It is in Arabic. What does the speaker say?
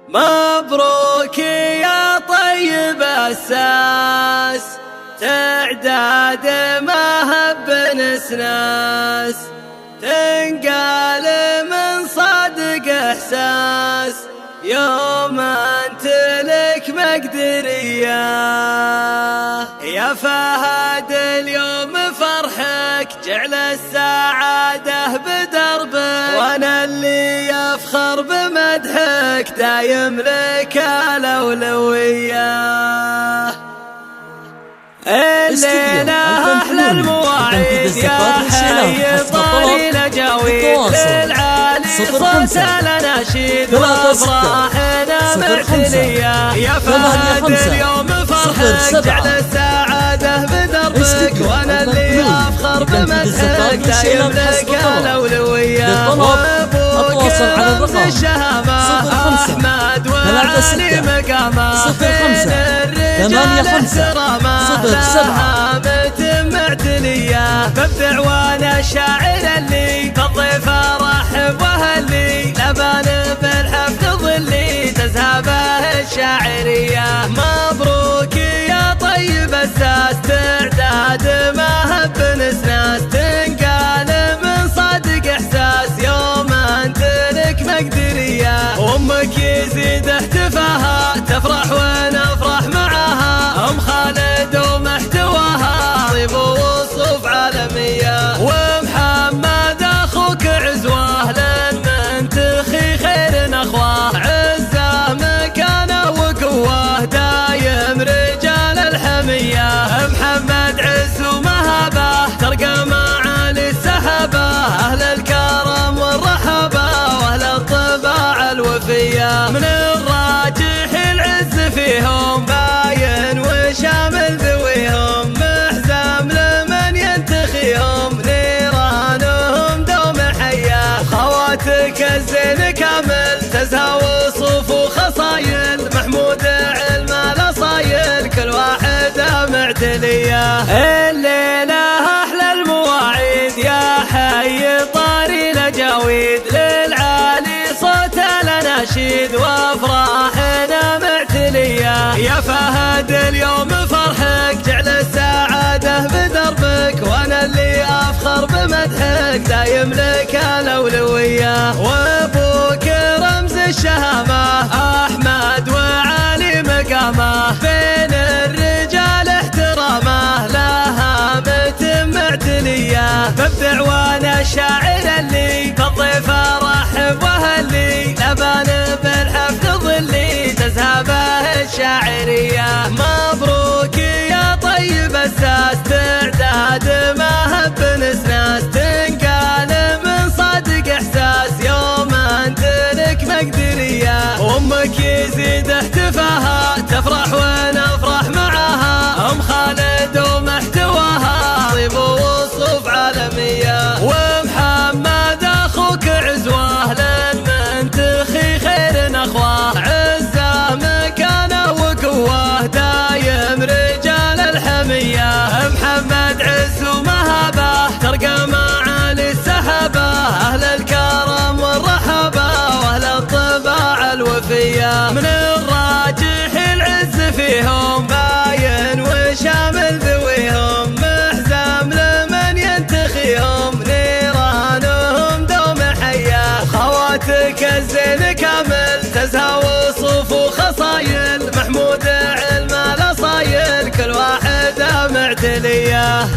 مبروك يا طيب الساس، تعداد ما هب نسناس، تنقال من صدق احساس، يوم انت لك مقدريه. يا فهد اليوم فرحك جعل السعاده بدربك، وانا اللي يفخر بمدحك دايم لك الاولويه. الليلة أحلى المواعيد يا حي طاري لجاويد، للعالي صوت الأناشيد وأفراحنا معتلية. يا فهد اليوم فرحك جعل السعادة بدربك، وأنا اللي أفخر بمدحك دايم لك الأولوية. وأبوك رمز الشهامة أحمد وعلي مقامه، بين الرجال احترامه لها متم معتلية. ببدع وانا الشاعر اللي بالضيف ارحب واهلي، لبان بالحفل ظلي تزهبه الشاعرية. مبروك يا طيب الساس، تعداد ما هب نسناس، تنقال من صدق احساس، يوم انت لك مقدرية. امك يزيد احتفاها تفرح ونفرح معاها، ام خالد ومحتواها طيب ووصوف عالمية. ومحمد اخوك عزوه لن منتخي خير اخواه، عزه مكانه وقوه دايم رجال الحمية. محمد عز ومهابه ترقى معالي السحابة، اهل الكرم والرحابة واهل الطباع الوفية. من الراجح العز فيهم باين وشامل ذويهم، محزم لمن ينتخيهم نيرانهم دوم حية. خواتك الزين كامل تزهى وصوف وخصايل، محمود علم الاصايل كل واحدة معتلية. الليلة احلى المواعيد يا حي طاري لجاويد، للعالي صوت الاناشيد وافراحنا معتلية. يا فهد اليوم فرحك جعل السعادة بدربك، وانا اللي افخر بمدحك دايم لك الاولوية. وابوك رمز الشهامة احمد وعلي مقامه، بين الرجال احترامه لها متم معتلية. ببدع وانا الشاعر اللي بالضيف ارحب واهلي، لبان بالحفل ظلي تزهبه الشاعرية. مبروك يا طيب الساس، تعداد ما هب نسناس، تنقال من صدق احساس، يوم انت لك مقدرية. امك يزيد احتفاها تفرح ونفرح معاها، ام خالد ومحتواها طيب ووصوف عالمية. ومحمد اخوك عزوه لن منتخي خير اخواه، عزه مكانه وقوه دايم رجال الحمية. محمد عز ومهابه ترقى معالي السحابة، اهل الكرم والرحابة واهل الطباع الوفية. من الراجح العز فيهم باين وشامل ذويهم، محزم لمن ينتخيهم نيرانهم دوم حية. خواتك الزين كامل تزهى وصوف وخصايل، محمود علم الاصايل كل واحدة معتلية.